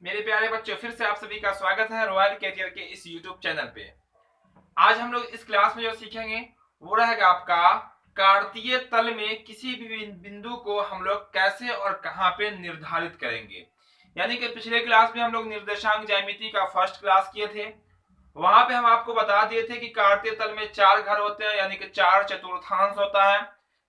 मेरे प्यारे बच्चों, फिर से आप सभी का स्वागत है रॉयल कैरियर के इस यूट्यूब चैनल पे। आज हम लोग इस क्लास में जो सीखेंगे वो रहेगा आपका कार्तीय तल में किसी भी बिंदु को हम लोग कैसे और कहां पे निर्धारित करेंगे। यानी कि पिछले क्लास में हम लोग निर्देशांक ज्यामिति का फर्स्ट क्लास किए थे। वहां पे हम आपको बता दिए थे कि कार्तीय तल में चार घर होते हैं, यानी कि चार चतुर्थांश होता है,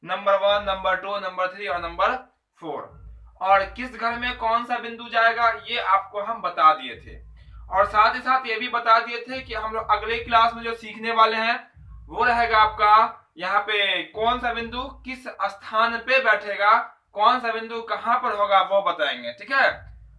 नंबर 1, नंबर 2, नंबर 3 और नंबर 4। और किस घर में कौन सा बिंदु जाएगा ये आपको हम बता दिए थे। और साथ ही साथ ये भी बता दिए थे कि हम लोग अगले क्लास में जो सीखने वाले हैं वो रहेगा आपका यहाँ पे कौन सा बिंदु किस स्थान पे बैठेगा, कौन सा बिंदु कहां पर होगा वो बताएंगे। ठीक है,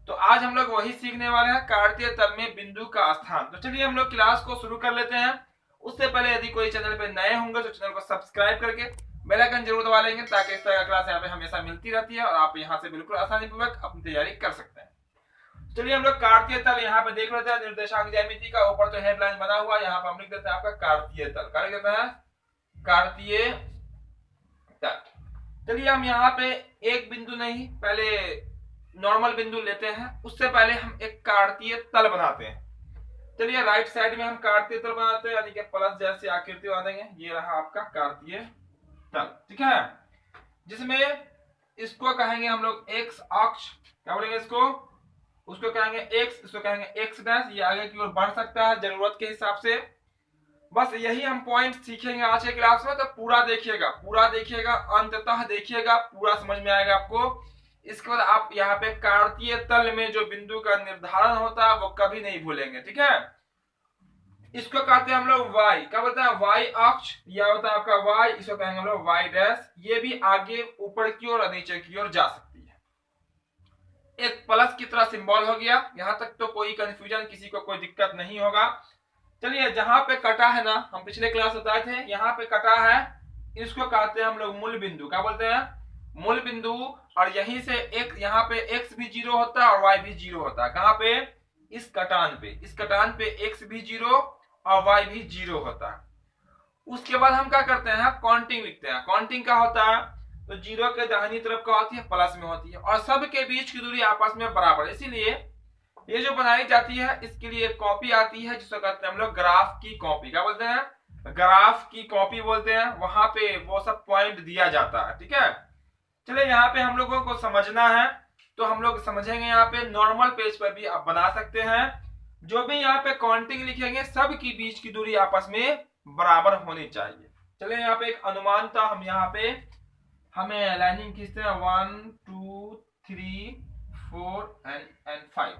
तो आज हम लोग वही सीखने वाले हैं, कार्तीय तल में बिंदु का स्थान। तो चलिए हम लोग क्लास को शुरू कर लेते हैं। उससे पहले यदि कोई चैनल पे नए होंगे तो चैनल को सब्सक्राइब करके बेल आइकन जरूर दबा लेंगे, ताकि इस तरह का क्लास यहाँ पे हमेशा मिलती रहती है और आप यहाँ से बिल्कुल आसानी पूर्वक अपनी तैयारी कर सकते हैं। चलिए हम लोग कार्तीय तल यहाँ पे देख लेते हैं। निर्देशांक ज्यामिति का ऊपर तो हेडलाइन बना हुआ है, यहाँ पे हम लिख देते हैं आपका कार्तीय तल। क्या लिख देते हैं? कार्तीय तल। चलिए हम यहाँ पे एक बिंदु नहीं, पहले नॉर्मल बिंदु लेते हैं। उससे पहले हम एक कार्तीय तल बनाते हैं। चलिए राइट साइड में हम कार्तीय तल बनाते हैं, यानी कि प्लस जैसी आकृति बना देंगे। ये रहा आपका कार्तीय तल। ठीक है, जिसमें इसको कहेंगे हम लोग एक्स अक्ष। क्या बोलेंगे इसको? उसको कहेंगे एक्स, इसको कहेंगे एक्स डैश। ये आगे की ओर बढ़ सकता है जरूरत के हिसाब से। बस यही हम पॉइंट सीखेंगे आज के क्लास में, तो पूरा देखिएगा, अंततः देखिएगा, पूरा समझ में आएगा आपको। इसके बाद आप यहाँ पे कार्तीय तल में जो बिंदु का निर्धारण होता है वो कभी नहीं भूलेंगे। ठीक है, इसको कहते हैं हम लोग y। क्या बोलते हैं? y अक्ष, या होता है आपका y, इसको कहेंगे हम लोग y डैश। ये भी आगे ऊपर की ओर और नीचे की ओर जा सकती है। एक प्लस की तरह सिंबल हो गया। यहां तक तो कोई कंफ्यूजन, किसी को कोई दिक्कत नहीं होगा। चलिए जहां पे कटा है ना, हम पिछले क्लास बताए थे, यहाँ पे कटा है, इसको कहते हैं हम लोग मूल बिंदु। क्या बोलते हैं? मूल बिंदु। और यहीं से एक यहाँ पे x भी 0 होता है और y भी 0 होता है। कहां पे? इस कटान पे x भी 0 और y भी 0 होता है। उसके बाद हम क्या करते हैं? काउंटिंग लिखते हैं। काउंटिंग क्या होता है? तो 0 के दाहिनी तरफ क्या होती है? प्लस में होती है। और सब के बीच की दूरी आपस में बराबर, इसीलिए ये जो बनाई जाती है इसके लिए एक कॉपी आती है जिसको कहते हैं हम लोग ग्राफ की कॉपी। क्या बोलते हैं? ग्राफ की कॉपी बोलते हैं। वहां पे वो सब पॉइंट दिया जाता है। ठीक है, चलिए यहाँ पे हम लोगों को समझना है, तो हम लोग समझेंगे। यहाँ पे नॉर्मल पेज पर भी आप बना सकते हैं। जो भी यहाँ पे काउंटिंग लिखेंगे सब की बीच की दूरी आपस में बराबर होनी चाहिए। चलिए यहाँ पे एक अनुमान था, हम यहाँ पे हमें लाइनिंग खींचते हैं 1 2 3 4 एंड 5।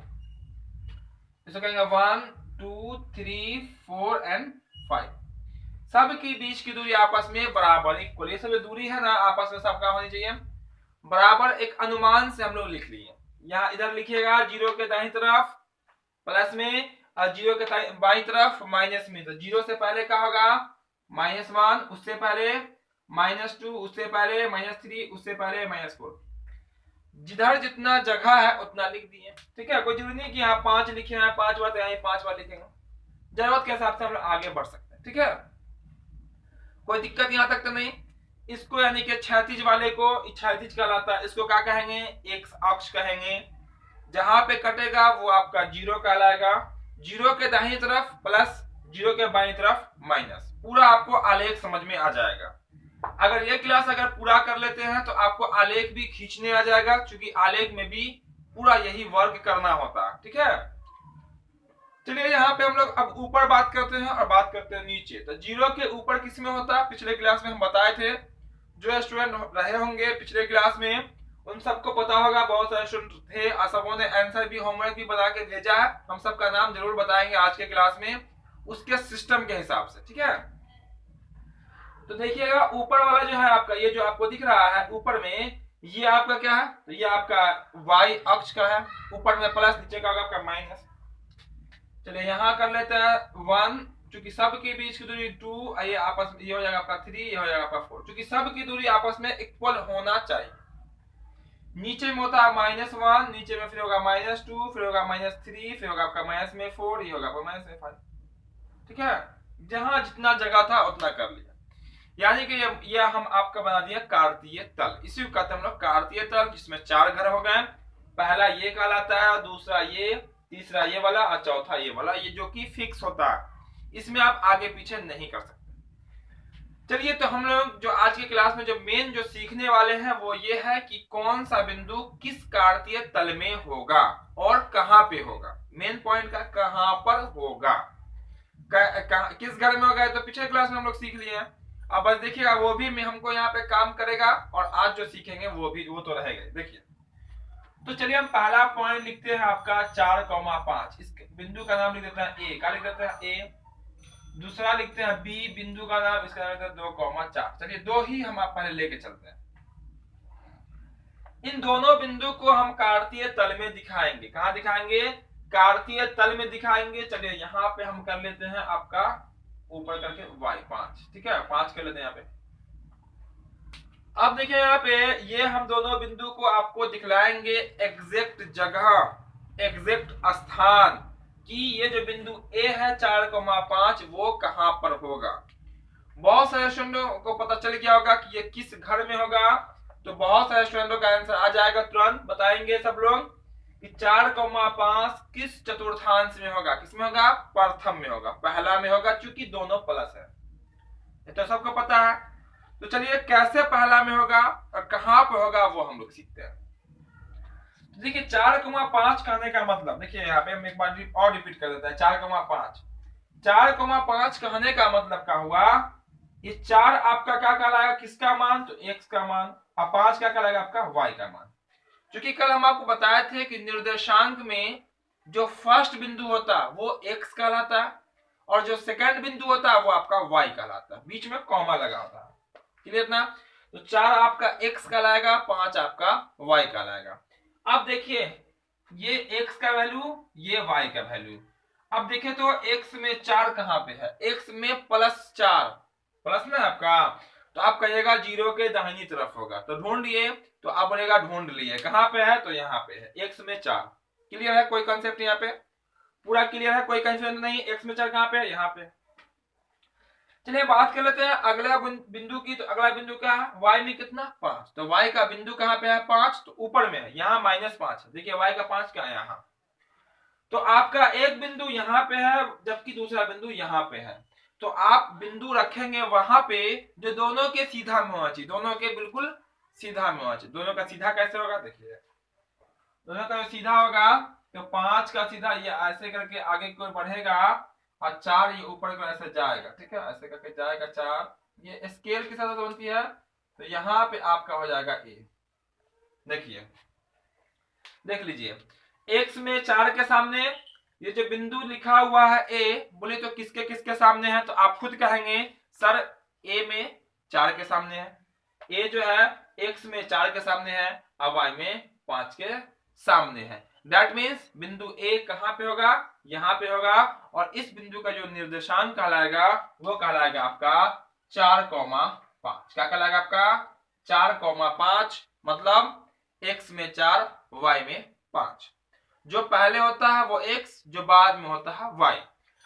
इसको कहेंगे 1 2 3 4 एंड 5। सब की बीच की दूरी आपस में बराबर, इक्वल। ये सब दूरी है ना आपस में सबका होनी चाहिए बराबर। एक अनुमान से हम लोग लिख लिए। यहाँ इधर लिखिएगा 0 के दाहिनी तरफ प्लस में और 0 के बाईं तरफ माइनस में। तो 0 से पहले क्या होगा? -1, उससे पहले -2, उससे पहले -3, उससे पहले -4। जिधर जितना जगह है उतना लिख दिए। ठीक है, कोई जरूरी नहीं कि यहाँ 5 लिखे हैं, 5 बार तो यहाँ 5 बार लिखेंगे। जरूरत के हिसाब से हम लोग आगे बढ़ सकते हैं। ठीक है, कोई दिक्कत यहाँ तक तो नहीं। इसको यानी कि क्षैतिज वाले को क्षैतिज कहलाता है। इसको क्या कहेंगे? एक्स अक्ष कहेंगे। जहां पे कटेगा वो आपका 0 कहलाएगा। 0 के दाहिनी तरफ प्लस, 0 के बाईं तरफ माइनस। पूरा आपको आलेख समझ में आ जाएगा। अगर ये क्लास अगर पूरा कर लेते हैं तो आपको आलेख भी खींचने आ जाएगा, क्योंकि आलेख में भी पूरा यही वर्क करना होता है। ठीक है, चलिए यहाँ पे हम लोग अब ऊपर बात करते हैं और बात करते हैं नीचे। तो 0 के ऊपर किस में होता है? पिछले क्लास में हम बताए थे। जो स्टूडेंट रहे होंगे पिछले क्लास में उन सबको पता होगा, बहुत सारे स्टूडेंट थे और सबों ने आंसर भी, होमवर्क भी बना के भेजा है। हम सबका नाम जरूर बताएंगे आज के क्लास में, उसके सिस्टम के हिसाब से। ठीक है, तो देखिएगा ऊपर वाला जो है आपका, ये जो आपको दिख रहा है ऊपर में, ये आपका क्या है? तो ये आपका y अक्ष का है। ऊपर में प्लस, नीचे का होगा आपका माइनस। चलिए यहाँ कर लेते हैं 1, चूंकि सब के बीच की दूरी 2, ये आपस में ये हो जाएगा आपका 3, ये हो जाएगा आपका 4। चूंकि सब की दूरी आपस में इक्वल होना चाहिए। नीचे में होता है -1, नीचे में फिर होगा -2, फिर होगा -3, फिर होगा आपका -4, ये होगा आपका -5। ठीक है, जहां जितना जगह था उतना कर लिया। यानी कि ये हम आपका बना दिया कार्तीय तल। इसी को कहते हैं हम लोग कार्तीय तल, जिसमें 4 घर हो गए। पहला ये कहलाता है, दूसरा ये, तीसरा ये वाला और चौथा ये वाला, ये जो कि फिक्स होता है, इसमें आप आगे पीछे नहीं कर सकते। चलिए, तो हम लोग जो आज की क्लास में जो मेन जो सीखने वाले हैं वो ये है कि कौन सा बिंदु किस कार्तीय तल में होगा और कहां पे होगा। मेन पॉइंट का कहां पर होगा, किस घर में होगा, तो पिछले क्लास में हम लोग सीख लिए हैं। अब बस देखिएगा, वो भी में हमको यहाँ पे काम करेगा और आज जो सीखेंगे वो तो रहेगा। देखिए, तो चलिए हम पहला पॉइंट लिखते हैं आपका 4,5। इस बिंदु का नाम लिख देते हैं ए, क्या लिख देते हैं ए। दूसरा लिखते हैं बी, बिंदु का नाम, इसका नाम लिखते हैं 2,4। चलिए, दो ही हम आप पहले लेके चलते हैं। इन दोनों बिंदु को हम कार्तीय तल में दिखाएंगे। कहां दिखाएंगे? कार्तीय तल में दिखाएंगे। चलिए, यहाँ पे हम कर लेते हैं आपका ऊपर करके y5, ठीक है, 5 कर लेते हैं यहाँ पे। अब देखिए यहाँ पे ये हम दोनों बिंदु को आपको दिखलाएंगे एग्जैक्ट जगह, एग्जैक्ट स्थान कि ये जो बिंदु ए है 4,5 वो कहां पर होगा। बहुत सारे स्टूडेंटों को पता चल गया होगा कि ये किस घर में होगा, तो बहुत सारे स्टूडेंटों का आंसर आ जाएगा, तुरंत बताएंगे सब लोग कि 4,5 किस चतुर्थांश में होगा। किसमें होगा? प्रथम में होगा, पहला में होगा, क्योंकि दोनों प्लस है, ये तो सबको पता है। तो चलिए, कैसे पहला में होगा और कहां पे होगा वो हम लोग सीखते हैं। देखिए, 4,5 कहने का मतलब, देखिए यहाँ पे हम एक बार और रिपीट कर देते हैं। 4,5 कहने का मतलब क्या हुआ, ये 4 आपका क्या कहलाएगा, किसका मान, तो x का मान, और 5 क्या कहलाएगा आपका y का मान। क्योंकि कल हम आपको बताए थे कि निर्देशांक में जो फर्स्ट बिंदु होता है वो x कहलाता है और जो सेकंड बिंदु होता है वो आपका y कहलाता है, बीच में कॉमा लगा होता है। क्लियर ना? तो 4 आपका x कहलाएगा, 5 आपका y कहलाएगा। अब देखिए, ये x का वैल्यू, ये y का वैल्यू। अब देखिए तो x में 4 कहां पे है, x में +4, प्लस ना आपका, तो आप कहिएगा 0 के दाहिनी तरफ होगा, तो ढूंढ लिए, तो आप बोलेगा ढूंढ लिए, कहां पे है, तो यहाँ पे है, x में 4। क्लियर है? कोई कंसेप्ट यहाँ पे पूरा क्लियर है, कोई कंफ्यूजन नहीं। x में 4 कहां पे है, यहाँ पे। चलिए बात कर लेते हैं अगला बिंदु की। तो अगला बिंदु क्या है, y में कितना, 5। तो y का बिंदु कहां पे है, 5, तो ऊपर में है, यहाँ -5 है। देखिए y का 5 क्या है, यहाँ। तो आपका एक बिंदु यहाँ पे है जबकि दूसरा बिंदु यहाँ पे है, तो आप बिंदु रखेंगे वहां पे जो दोनों के सीधा में होना चाहिए, दोनों के बिल्कुल सीधा में होना चाहिए। दोनों का सीधा कैसे होगा, देखिए, दोनों का सीधा होगा तो 5 का सीधा ये ऐसे करके आगे की ओर बढ़ेगा और 4 ये ऊपर को ऐसे जाएगा, ठीक है, ऐसे करके जाएगा 4, ये स्केल के साथ बनती है, तो यहाँ पे आपका हो जाएगा a। देखिए, देख लीजिए, x में 4 के सामने ये जो बिंदु लिखा हुआ है a, बोले तो किसके किसके सामने है, तो आप खुद कहेंगे सर a में 4 के सामने है, a जो है x में 4 के सामने है और y में 5 के सामने है। दैट मीन्स बिंदु a कहां पे होगा, यहाँ पे होगा, और इस बिंदु का जो निर्देशांक कहलाएगा वो कहलाएगा आपका 4,5। क्या कहलाएगा आपका 4,5, मतलब x में 4 y में 5। जो पहले होता है वो x, जो बाद में होता है y।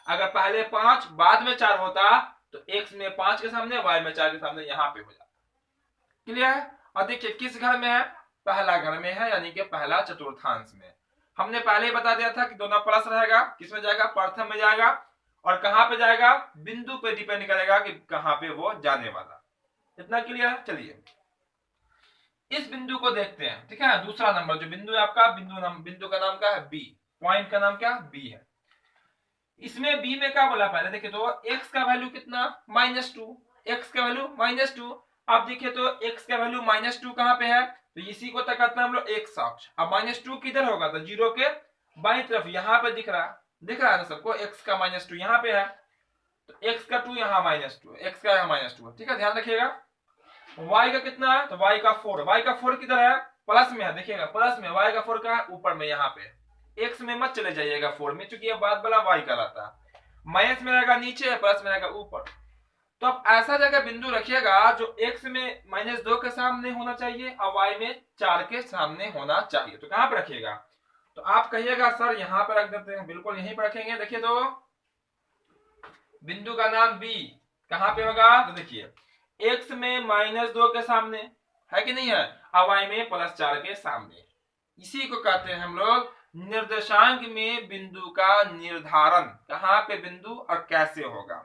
अगर पहले 5 बाद में 4 होता तो x में 5 के सामने, y में 4 के सामने, यहाँ पे हो जाता। क्लियर है? और देखिए किस घर में है, पहला घर में है, यानी कि पहला चतुर्थांश में। हमने पहले ही बता दिया था कि दोनों प्लस रहेगा, किसमें जाएगा, प्रथम में जाएगा, और कहां पे जाएगा, बिंदु पे डिपेंड करेगा कि कहां पे वो जाने वाला। इतना क्लियर है? चलिए इस बिंदु को देखते हैं, ठीक है। दूसरा नंबर जो बिंदु है आपका, बिंदु का नाम क्या है, बी। पॉइंट का नाम क्या, बी है। इसमें बी में क्या बोला पहले देखिए तो x का वैल्यू कितना, -2, x का वैल्यू -2। अब देखिए तो x का वैल्यू -2 कहां पे है, तो इसी को तक करते हैं हम लोग x अक्ष। अब -2 किधर होगा, तो 0 के बाईं तरफ, यहाँ पे दिख रहा है ना सबको, x का -2 यहाँ पे है, तो x का 2 यहाँ -2, x का यहाँ -2 है, ठीक है, ध्यान रखिएगा। y का कितना है, तो y का 4, y का 4 किधर है, प्लस में है, देखिएगा प्लस में, y का 4 का है ऊपर में, यहाँ पे। x में मत चले जाइएगा 4 में, क्योंकि ये बाद वाला y कहलाता है। माइनस में रहेगा नीचे, प्लस में रहेगा ऊपर। तो अब ऐसा जगह बिंदु रखिएगा जो x में -2 के सामने होना चाहिए और y में 4 के सामने होना चाहिए। तो कहां पे रखिएगा, तो आप कहिएगा सर यहाँ पे रख देते हैं, बिल्कुल यहीं पे रखेंगे। देखिए तो बिंदु का नाम b कहां पे होगा, तो देखिए x में -2 के सामने है कि नहीं है, और y में +4 के सामने। इसी को कहते हैं हम लोग निर्देशांक में बिंदु का निर्धारण। कहाँ पे बिंदु और कैसे होगा,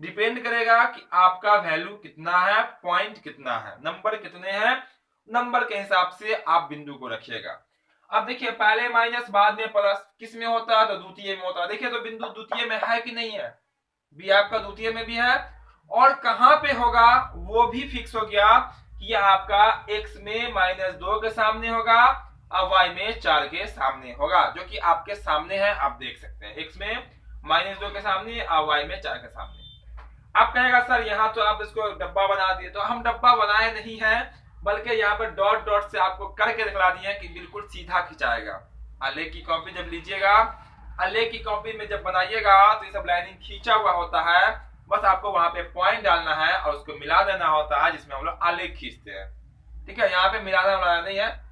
डिपेंड करेगा कि आपका वैल्यू कितना है, पॉइंट कितना है, नंबर कितने हैं, नंबर के हिसाब से आप बिंदु को रखिएगा। अब देखिए पहले माइनस बाद में प्लस किस में होता है, तो द्वितीय में होता है। देखिए तो बिंदु द्वितीय में है कि नहीं है, बी आपका द्वितीय में भी है, और कहां पे होगा वो भी फिक्स हो गया कि आपका x में -2 के सामने होगा और y में 4 के सामने होगा, जो कि आपके सामने है, आप देख सकते हैं x में -2 के सामने और y में 4 के सामने। आप कहेगा सर यहाँ तो आप इसको डब्बा बना दिए, तो हम डब्बा बनाए नहीं है, बल्कि यहाँ पर डॉट डॉट से आपको करके दिखला दिए कि बिल्कुल सीधा खिंचाएगा। अले की कॉपी जब लीजिएगा, अले की कॉपी में जब बनाइएगा तो ये सब लाइनिंग खींचा हुआ होता है, बस आपको वहां पे पॉइंट डालना है और उसको मिला देना होता है, जिसमें हम लोग आलेख खींचते हैं। ठीक है, यहाँ पे मिलाना वाला नहीं है।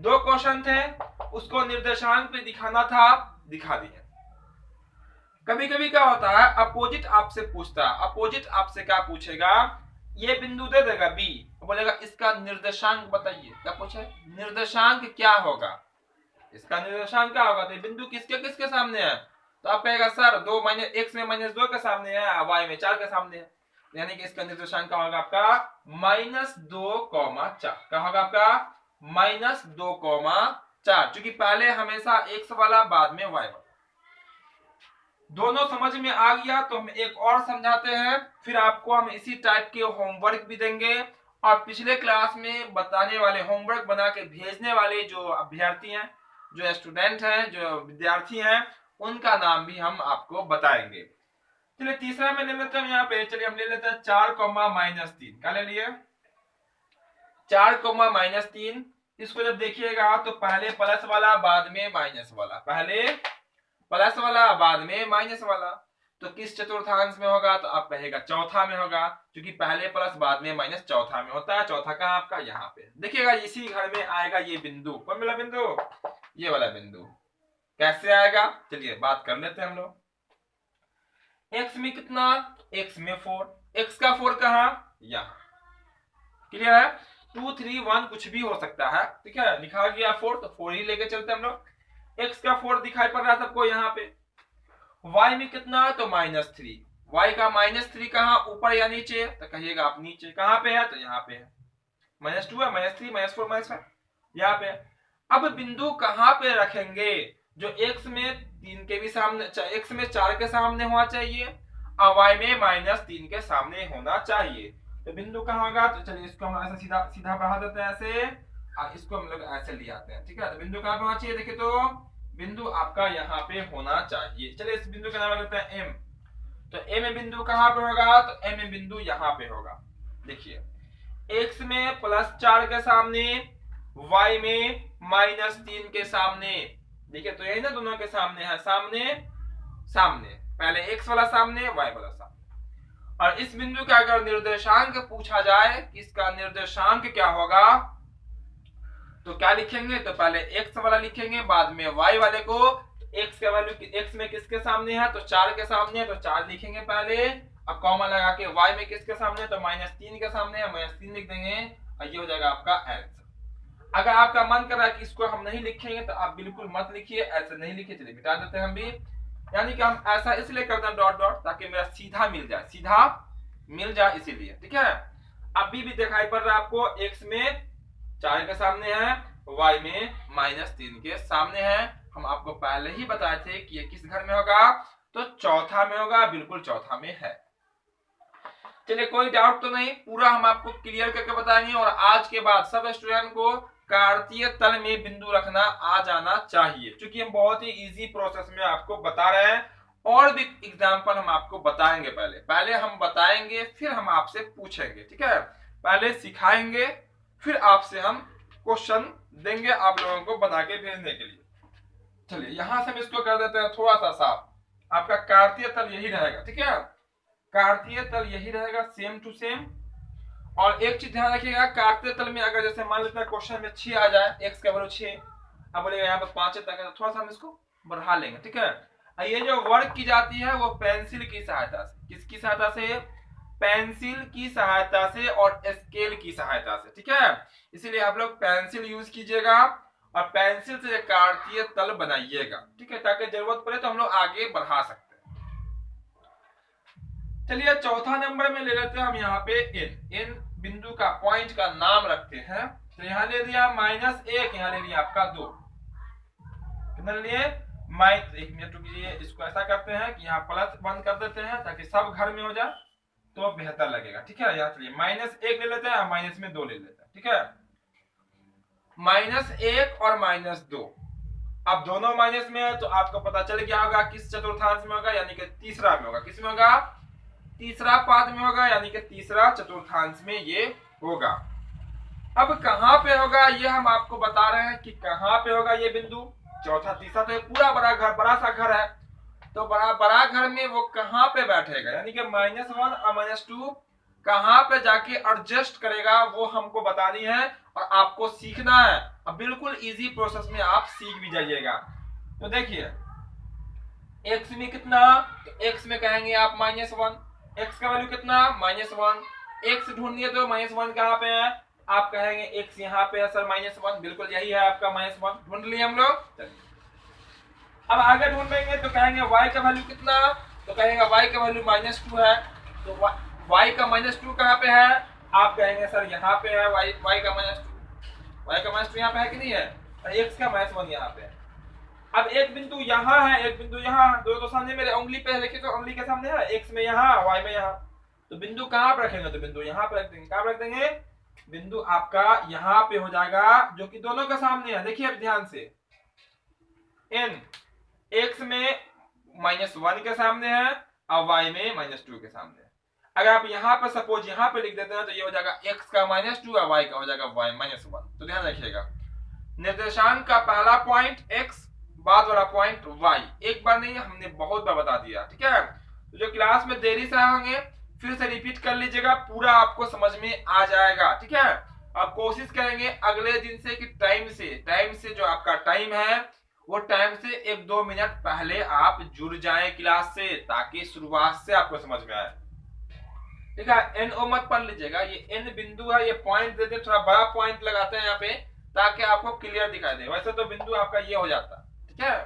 2 क्वेश्चन थे, उसको निर्देशांक पे दिखाना था, दिखा दिए। कभी कभी क्या होता है, अपोजिट आपसे पूछता है। अपोजिट आपसे क्या पूछेगा, ये बिंदु दे देगा बी, बोलेगा इसका निर्देशांक बताइए। क्या पूछे, निर्देशांक क्या होगा, इसका निर्देशांक क्या होगा, तो बिंदु किसके किसके सामने है, तो आप कहेगा सर x में -2 के सामने है, y में 4 के सामने है, यानी कि इसका निर्देशांक क्या होगा आपका -2,4। क्या होगा आपका -2,4, क्योंकि पहले हमेशा x वाला बाद में y वाला। दोनों समझ में आ गया तो हम एक और समझाते हैं, फिर आपको हम इसी टाइप के होमवर्क भी देंगे, और पिछले क्लास में बताने वाले होमवर्क बना के भेजने वाले जो अभ्यर्थी हैं, जो स्टूडेंट हैं, जो विद्यार्थी हैं, उनका नाम भी हम आपको बताएंगे। चलिए तीसरा में ले लेते हैं यहाँ पे, चलिए हम ले लेते हैं 4,-3। क्या ले लिए, 4,-3। इसको जब देखिएगा तो पहले प्लस वाला बाद में माइनस वाला, पहले प्लस वाला बाद में माइनस वाला, तो किस चतुर्थांश में होगा, तो आप कहेगा चौथा में होगा, क्योंकि पहले प्लस बाद में माइनस चौथा में होता है। चौथा कहाँ आपका, यहाँ पे देखिएगा, इसी घर में आएगा ये बिंदु। कौन वाला बिंदु, ये वाला बिंदु। कैसे आएगा, चलिए बात कर लेते हैं हम लोग। x में कितना, x में 4, x का 4 कहाँ, यहाँ। क्लियर है, 2, 3, 1 कुछ भी हो सकता है, ठीक है, लिखा गया 4 तो 4 ही लेके चलते हम लोग। x का 4 दिखाई पड़ रहा है सबको यहाँ पे। y में कितना, तो -3, y का -3 कहाँ, ऊपर या नीचे, तो कहिएगा आप नीचे। कहाँ पे है, तो यहाँ पे है, -2 है, -3, -4, -5 यहाँ पे। अब बिंदु कहाँ पे रखेंगे, जो x में 3 के भी सामने, x में 4 के सामने होना चाहिए और y में -3 के सामने होना चाहिए। तो बिंदु कहाँ होगा, तो चलिए इसको हम ऐसे सीधा सीधा बढ़ा देते हैं ऐसे, और इसको हम लोग ऐसे ले आते हैं। ठीक है, तो बिंदु कहाँ पे होना चाहिए, देखिए तो बिंदु आपका यहाँ पे होना चाहिए। चलिए इस बिंदु का नाम रख देते हैं m। तो m बिंदु कहाँ पे होगा, तो m बिंदु यहाँ पे होगा। देखिए x में +4 के सामने, y में -3 के सामने। देखिए तो यही ना, दोनों के सामने है, सामने सामने, पहले x वाला सामने, y वाला सामने। और इस बिंदु का अगर निर्देशांक पूछा जाए, इसका निर्देशांक क्या होगा, तो क्या लिखेंगे, तो पहले x वाला लिखेंगे, बाद में y वाले को। x का वैल्यू x में किसके सामने है, तो 4 के सामने है, तो 4 लिखेंगे पहले, और कॉमा लगा के y में किसके सामने, तो -3 के सामने है, -3 लिख देंगे, और ये हो जाएगा आपका आंसर। अगर आपका मन कर रहा है कि इसको हम नहीं लिखेंगे, तो आप बिल्कुल मत लिखिए, ऐसे नहीं लिखिए, चलिए मिटा देते हैं हम भी। यानी कि हम ऐसा इसलिए करते हैं डॉट डॉट, ताकि मेरा सीधा मिल जाए, सीधा मिल जाए, इसीलिए। ठीक है, अभी भी दिखाई पड़ रहा है आपको, x में 4 के सामने है, y में -3 के सामने है। हम आपको पहले ही बताए थे कि ये किस घर में होगा, तो चौथा में होगा, बिल्कुल चौथा में है। चलिए कोई डाउट तो नहीं, पूरा हम आपको क्लियर करके बताएंगे। और आज के बाद सब स्टूडेंट को कार्तीय तल में बिंदु रखना आ जाना चाहिए, क्योंकि हम बहुत ही इजी प्रोसेस में आपको बता रहे हैं। और भी एग्जांपल हम आपको बताएंगे, पहले हम बताएंगे, फिर हम आपसे पूछेंगे। ठीक है, पहले सिखाएंगे, फिर आपसे हम क्वेश्चन देंगे आप लोगों को बना के भेजने के लिए। चलिए यहां से हम इसको कर देते हैं थोड़ा सा साफ। आपका कार्तीय तल यही रहेगा। ठीक है, कार्तीय तल यही रहेगा, सेम टू सेम। और एक चीज ध्यान रखिएगा, कार्तीय तल में अगर जैसे मान लेते हैं क्वेश्चन में 6 आ जाए, x का वैल्यू 6, अब बोलेगा यहाँ पर 5 तक है, तो थोड़ा सा हम इसको बढ़ा लेंगे। ठीक है, ये जो वर्क की जाती है वो पेंसिल की सहायता से। किसकी सहायता से, पेंसिल की सहायता से और स्केल की सहायता से। ठीक है, इसीलिए आप लोग पेंसिल यूज कीजिएगा और पेंसिल से कार्तीय तल बनाइएगा, ठीक है, ताकि जरूरत पड़े तो हम लोग आगे बढ़ा सकते हैं। चलिए चौथा नंबर में ले लेते हैं हम यहाँ पे एन बिंदु का पॉइंट का नाम रखते हैं। तो यहाँ ले लिया -1, यहाँ ले लिया आपका 2, कितना लिए एक मिनट रुकिए, इसको ऐसा करते हैं कि यहाँ +1 कर देते हैं ताकि सब घर में हो जाए तो बेहतर लगेगा, ठीक है। यहाँ चलिए -1 ले लेते हैं और माइनस में 2 ले लेते हैं, ठीक है। -1 और -2, अब दोनों माइनस में है तो आपको पता चल गया होगा किस चतुर्थांश में होगा, यानी कि तीसरा में होगा। किस में होगा? तीसरा पाद में होगा, यानी कि तीसरा चतुर्थांश में ये होगा। अब कहां पे होगा ये हम आपको बता रहे हैं कि कहां पे होगा ये बिंदु। चौथा तीसरा तो पूरा बड़ा सा घर है, तो बड़ा घर में वो कहां पे बैठेगा, यानी कि -1 और -2 कहां पे जाके एडजस्ट करेगा वो हमको बतानी है और आपको सीखना है। अब बिल्कुल इजी प्रोसेस में आप सीख भी जाइएगा। तो देखिए x में कितना, तो x में कहेंगे आप -1, x का वैल्यू कितना -1, x ढूंढिए तो -1 कहां पे है, आप कहेंगे x यहाँ पे है सर -1, बिल्कुल यही है आपका -1, ढूंढ लिए हम लोग। चलिए अब आगे ढूंढेंगे तो कहेंगे y का वैल्यू कितना, तो कहेंगे y का वैल्यू -2 है, तो y का -2 कहाँ पे है, आप कहेंगे सर यहाँ पे है y का -2 यहाँ पे है कि नहीं है, और x का -1 यहाँ पे है। अब एक बिंदु यहाँ है, एक बिंदु यहाँ, दो तो सामने मेरे उंगली पे है, देखिए तो उंगली के सामने है, x में यहाँ y में यहाँ, तो बिंदु कहाँ पे रखेंगे, तो बिंदु यहाँ पे रख देंगे। कहाँ पे रख देंगे, बिंदु आपका यहाँ पे हो जाएगा जो कि दोनों के सामने है। देखिए अब ध्यान से, n x में -1 के सामने है और y में -2 के सामने है। अगर आप यहाँ पर सपोज यहाँ पे लिख देते हैं तो ये हो जाएगा x का -2 और y का हो जाएगा -1। तो ध्यान रखिएगा, निर्देशांक का पहला पॉइंट x, बाद वाला पॉइंट y। एक बार नहीं, हमने बहुत बार बता दिया, ठीक है। तो जो क्लास में देरी से होंगे फिर से रिपीट कर लीजिएगा, पूरा आपको समझ में आ जाएगा, ठीक है। अब कोशिश करेंगे अगले दिन से कि टाइम से जो आपका टाइम है वो टाइम से 1-2 मिनट पहले आप जुड़ जाएं क्लास से, ताकि शुरुआत से आपको समझ में आए, ठीक है। एन ओ मत पढ़ लीजिएगा, ये एन बिंदु है, ये पॉइंट दे दे, थोड़ा बड़ा पॉइंट लगाते हैं यहाँ पे ताकि आपको क्लियर दिखाई दे। वैसे तो बिंदु आपका ये हो जाता, ठीक है।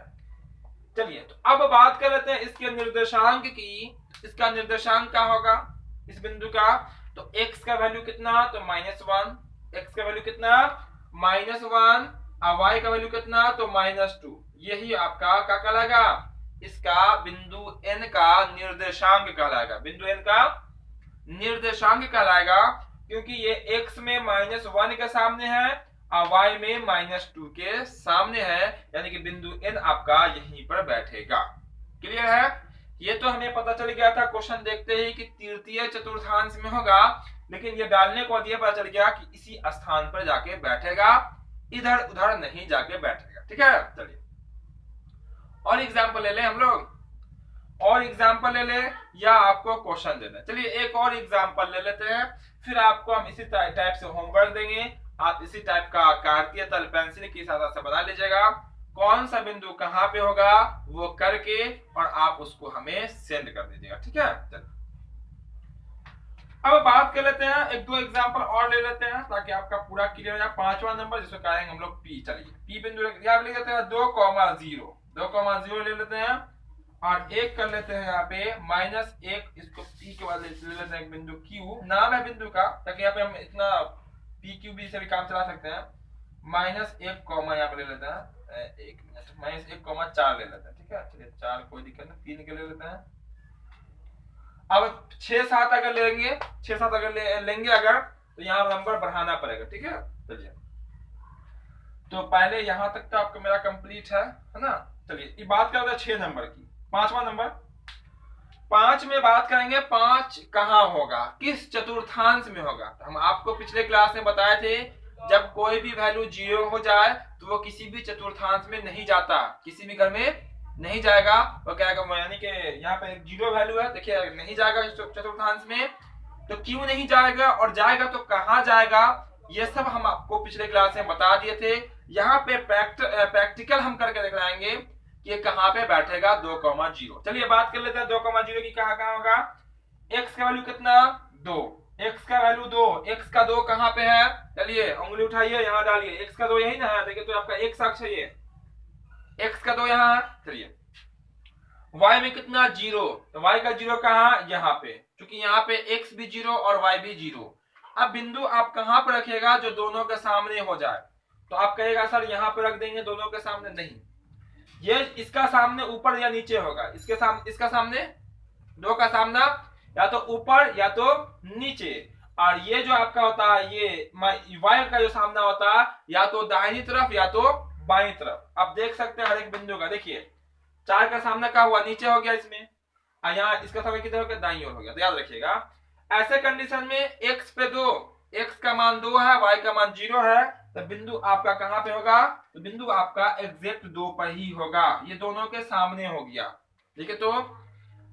चलिए तो अब बात कर लेते हैं इसके निर्देशांक की। इसका निर्देशांक क्या होगा इस बिंदु का, तो x का वैल्यू कितना, तो -1, x का वैल्यू कितना -1 और y का वैल्यू कितना, तो -2। यही आपका क्या कहलाएगा, इसका बिंदु n का निर्देशांक कहलाएगा, बिंदु n का निर्देशांक कहलाएगा, क्योंकि ये x में -1 के सामने है और y में -2 के सामने है, यानी कि बिंदु n आपका यहीं पर बैठेगा। क्लियर है, ये तो हमें पता चल गया था क्वेश्चन देखते ही कि तृतीय चतुर्थांश में होगा, लेकिन ये डालने को ये पता चल गया कि इसी स्थान पर जाके बैठेगा, इधर उधर नहीं जाके बैठेगा, ठीक है। चलिए और एग्जांपल ले ले हम लोग, और एग्जांपल ले ले या आपको क्वेश्चन देना। चलिए एक और एग्जांपल ले लेते हैं, फिर आपको हम इसी टाइप से होमवर्क देंगे। आप इसी टाइप का कार्तीय तल पेंसिल की सहायता से बना लीजिएगा, कौन सा बिंदु कहां पे होगा वो करके, और आप उसको हमें सेंड कर दीजिएगा, ठीक है। चलिए अब बात कर लेते हैं, 1-2 एग्जांपल और ले लेते हैं ताकि आपका पूरा क्लियर हो जाए। 5वां नंबर जिसको कहेंगे हम लोग P। चलिए P बिंदु लिख देते हैं 2,0 ले लेते हैं, और एक कर लेते हैं यहाँ पे -1, इसको P के बाद ले लेते हैं बिंदु Q, नाम है बिंदु का, ताकि यहाँ पे हम इतना PQB से भी काम चला सकते हैं। -1 कॉमा यहाँ पे ले लेते हैं, 1 मिनट, -1,4 ले लेते हैं, ठीक है। चलिए 4 कोई दिक्कत नहीं, 3 के ले लेते हैं। अब 6-7 अगर लेंगे अगर तो यहाँ नंबर बढ़ाना पड़ेगा, ठीक है। चलिए तो पहले यहाँ तक तो आपका मेरा कंप्लीट है ना। चलिए ये बात करते हैं 6 नंबर की। 5वां नंबर, 5 में बात करेंगे 5 कहाँ होगा, किस चतुर्थांश में होगा। तो हम आपको पिछले क्लास में बताए थे, जब कोई भी वैल्यू 0 हो जाए तो वो किसी भी चतुर्थांश में नहीं जाता, किसी भी घर में नहीं जाएगा। वो क्या है, यानी कि यहाँ पे 0 वैल्यू है, देखिए नहीं जाएगा चतुर्थांश में, तो क्यों नहीं जाएगा और जाएगा तो कहाँ जाएगा, ये सब हम आपको पिछले क्लास में बता दिए थे। यहाँ पे प्रैक्टिकल हम करके दिखाएंगे कि ये कहाँ पे बैठेगा 2,0। चलिए बात कर लेते हैं 2,0 की कहाँ होगा। x का वैल्यू कितना 2, x का वैल्यू 2, x का 2 कहाँ पे है, चलिए उंगली उठाइए यहाँ डालिए, x का 2 यही ना है, देखिए तो आपका x अक्ष है, ये x का 2 यहाँ है। चलिए y में कितना 0, तो y का 0 कहाँ, यहाँ पे, क्योंकि यहाँ पे x भी 0 और y भी 0। अब बिंदु आप कहाँ पर रखिएगा जो दोनों के सामने हो जाए, तो आप कहेगा सर यहाँ पे रख देंगे दोनों के सामने, नहीं, ये इसका सामने ऊपर या नीचे होगा, इसका सामने, दो का सामना या तो ऊपर या तो नीचे, और ये जो आपका होता है ये y का जो सामना होता है या तो दाहिनी तरफ या तो बाईं तरफ। आप देख सकते हैं हर एक बिंदु का, देखिए 4 का सामना क्या हुआ, नीचे हो गया इसमें, और यहाँ इसका सामना किधर हो गया, दाईं ओर हो गया। तो याद रखिएगा ऐसे कंडीशन में x पे 2, x का मान 2 है, y का मान 0 है, तो बिंदु आपका कहाँ पे होगा, तो बिंदु आपका एग्जैक्ट 2 पर ही होगा, ये दोनों के सामने हो गया। देखिए तो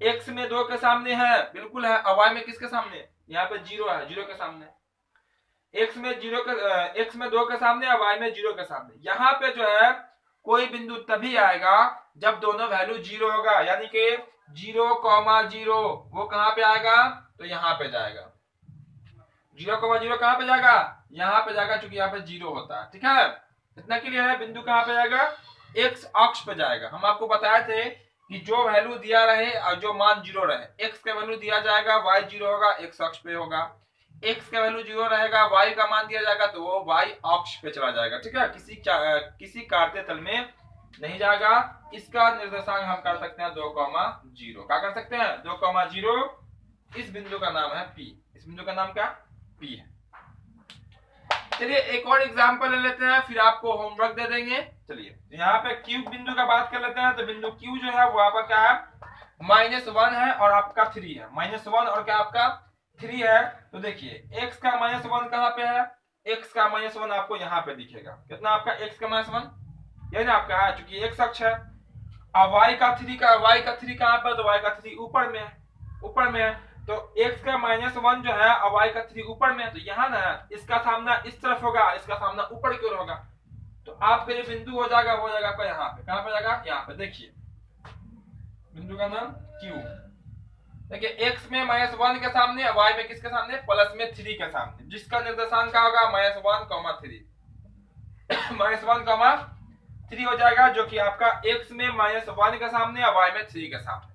x में 2 के सामने है, बिल्कुल है, और y में किसके सामने, यहाँ पे 0 है, 0 के सामने, x में 2 के सामने और y में 0 के सामने। यहाँ पे जो है कोई बिंदु तभी आएगा जब दोनों वैल्यू 0 होगा, यानी कि 0,0 वो कहाँ पे आएगा, तो यहाँ पे जाएगा, 0,0 कहाँ पे जाएगा, यहाँ पे जाएगा, क्योंकि यहाँ पे 0 होता है। ठीक है, इतना क्लियर है, बिंदु कहाँ पे जाएगा, x अक्ष पे जाएगा। हम आपको बताए थे कि जो वैल्यू दिया रहे और जो मान 0 रहे, x का वैल्यू दिया जाएगा, y 0 होगा, x अक्ष पे होगा, x का वैल्यू 0 रहेगा, y का मान दिया जाएगा तो वो y अक्ष पे चला जाएगा। ठीक है, किसी कार्तीय तल में नहीं जाएगा। इसका निर्देशांक हम कर सकते हैं 2,0, क्या कर सकते हैं, 2,0। इस बिंदु का नाम है P, इस बिंदु का नाम क्या, P है। चलिए एक और एग्जांपल ले लेते हैं, फिर आपको होमवर्क दे देंगे। चलिए यहाँ पे Q बिंदु का बात कर लेते हैं, तो बिंदु Q जो है वो आपका क्या है, -1 है और आपका 3 है, -1 और क्या आपका 3 है। तो देखिए x का -1 कहाँ पे है, x का -1 आपको यहाँ पे दिखेगा, कितना आपका x का -1, ये ना आपका है, चूंकि x अक्ष है। अब y का 3 कहाँ पे, तो y का 3 ऊपर में है, ऊपर में है, तो x का -1 जो है और y का 3 ऊपर में है, तो यहाँ ना इसका सामना इस तरफ होगा, इसका सामना ऊपर की ओर होगा, तो आपका जो बिंदु हो जाएगा वो जाएगा आपका यहाँ पे, कहाँ पे जाएगा, यहाँ पे। देखिए बिंदु का नाम Q, देखिए x में -1 के सामने, y में किसके सामने, प्लस में 3 के सामने, जिसका निर्देशांक क्या होगा, -1,3 -1,3 हो जाएगा, जो कि आपका x में -1 के सामने और y में 3 के सामने।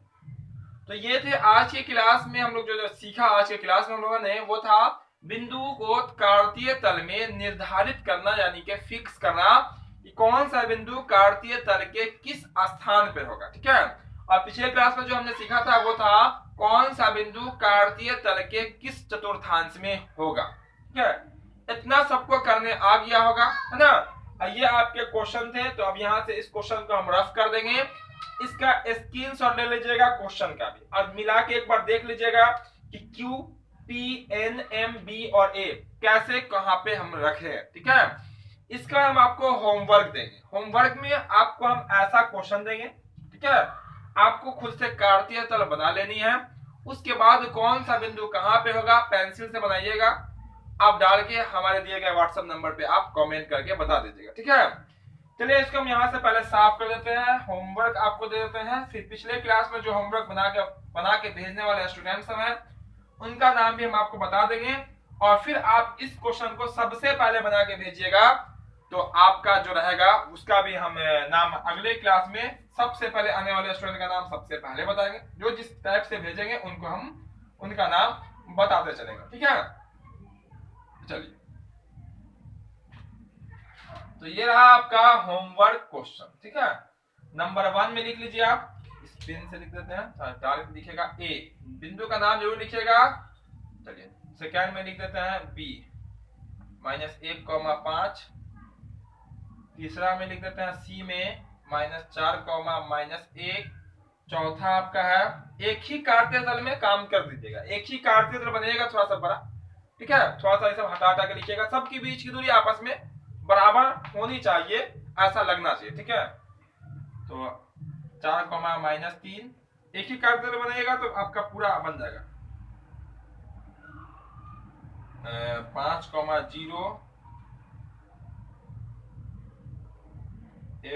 तो ये थे आज की क्लास में हम लोग जो सीखा, आज के क्लास में हम लोगों ने, वो था बिंदु को कार्तीय तल में निर्धारित करना, यानी कि फिक्स करना कि कौन सा बिंदु कार्तीय तल के किस स्थान पे होगा। ठीक है, और पिछले क्लास में जो हमने सीखा था वो था कौन सा बिंदु कार्तीय तल के किस चतुर्थांश में होगा। ठीक है, इतना सबको करने आ गया होगा, है ना। ये आपके क्वेश्चन थे, तो अब यहाँ से इस क्वेश्चन को हम रफ कर देंगे, इसका स्क्रीनशॉट ले लीजिएगा क्वेश्चन का भी, और मिला के एक बार देख लीजिएगा कि Q, P, N, M, B और A कैसे कहाँ पे हम रखे हैं। ठीक है, इसका हम आपको होमवर्क देंगे, होमवर्क में आपको हम ऐसा क्वेश्चन देंगे, ठीक है, आपको खुद से कार्तीय तल बना लेनी है, उसके बाद कौन सा बिंदु कहाँ पे होगा पेंसिल से बनाइएगा, आप डाल के हमारे दिए गए व्हाट्सएप नंबर पे आप कमेंट करके बता दीजिएगा। ठीक है, चलिए इसको हम यहाँ से पहले साफ कर देते हैं, होमवर्क आपको दे देते हैं, फिर पिछले क्लास में जो होमवर्क बना के भेजने वाले स्टूडेंट्स हैं उनका नाम भी हम आपको बता देंगे, और फिर आप इस क्वेश्चन को सबसे पहले बना के भेजिएगा, तो आपका जो रहेगा उसका भी हम नाम अगले क्लास में सबसे पहले आने वाले स्टूडेंट का नाम सबसे पहले बताएंगे, जो जिस टाइप से भेजेंगे उनको हम उनका नाम बताते चलेंगे। ठीक है, चलिए तो ये रहा आपका होमवर्क क्वेश्चन। ठीक है, नंबर 1 में लिख लीजिए, आप इस पेन से लिख देते हैं, डायरेक्ट लिखेगा A, बिंदु का नाम जरूर लिखिएगा। चलिए सेकंड में लिख देते हैं B, -1,5, तीसरा में लिख देते हैं C में -4,-1, चौथा आपका है, एक ही कार्तीय तल में काम कर दीजिएगा, एक ही कार्तीय तल बनेगा थोड़ा सा बड़ा। ठीक है, थोड़ा सा सब हटा के लिखिएगा, सबकी बीच की दूरी आपस में बराबर होनी चाहिए, ऐसा लगना चाहिए। ठीक है, तो 4,-3 एक ही कार्तीय तल बनेगा तो आपका पूरा बन जाएगा। 5,0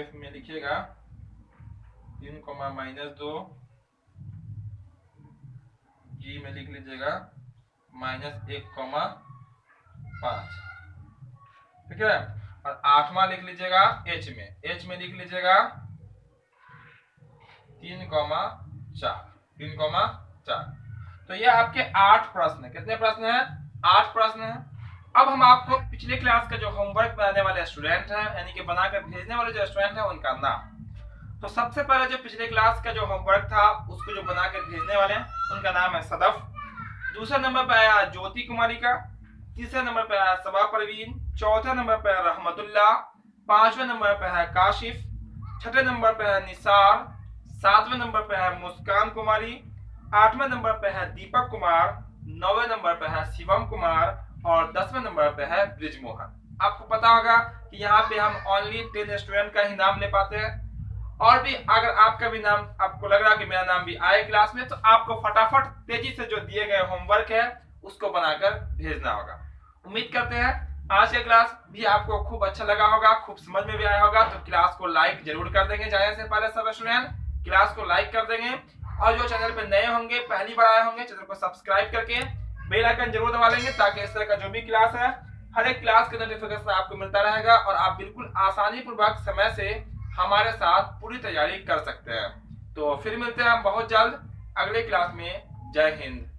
F में लिखिएगा 3,-2, G में लिख लीजिएगा -1,5, ठीक है। और 8वां लिख लीजिएगा h में लिख लीजिएगा 3,4। तो ये आपके 8 प्रश्न है। कितने प्रश्न हैं? 8 प्रश्न हैं। अब हम आपको पिछले क्लास का जो होमवर्क बनाने वाले स्टूडेंट हैं, यानी कि बनाकर भेजने वाले जो स्टूडेंट हैं, उनका नाम। तो सबसे पहले जो पिछले क्लास का जो होमवर्क था उसको जो बनाकर भेजने वाले हैं उनका नाम है सदफ। दूसरे नंबर पर आया ज्योति कुमारी का। तीसरे नंबर पर आया सबा परवीन। चौथे नंबर पर है रहमतुल्ला। 5वें नंबर पर है काशिफ। 6ठे नंबर पर है निसार। 7वें नंबर पर है मुस्कान कुमारी। 8वें नंबर पर है दीपक कुमार। 9वें नंबर पर है शिवम कुमार और 10वें नंबर पर है ब्रिजमोहन। आपको पता होगा कि यहाँ पे हम ओनली 10 स्टूडेंट का ही नाम ले पाते हैं। और भी अगर आपका भी नाम, आपको लग रहा है कि मेरा नाम भी आए क्लास में, तो आपको फटाफट तेजी से जो दिए गए होमवर्क है उसको बनाकर भेजना होगा। उम्मीद करते हैं आज का क्लास भी आपको खूब अच्छा लगा होगा, खूब समझ में भी आया होगा। तो क्लास को लाइक जरूर कर देंगे, जाने से पहले सब स्टूडेंट क्लास को लाइक कर देंगे। और जो चैनल पे नए होंगे, पहली बार आए होंगे, चैनल को सब्सक्राइब करके बेल आइकन जरूर दबा लेंगे, ताकि इस तरह का जो भी क्लास है हर एक क्लास का नोटिफिकेशन आपको मिलता रहेगा और आप बिल्कुल आसानी पूर्वक समय से हमारे साथ पूरी तैयारी कर सकते हैं। तो फिर मिलते हैं हम बहुत जल्द अगले क्लास में। जय हिंद।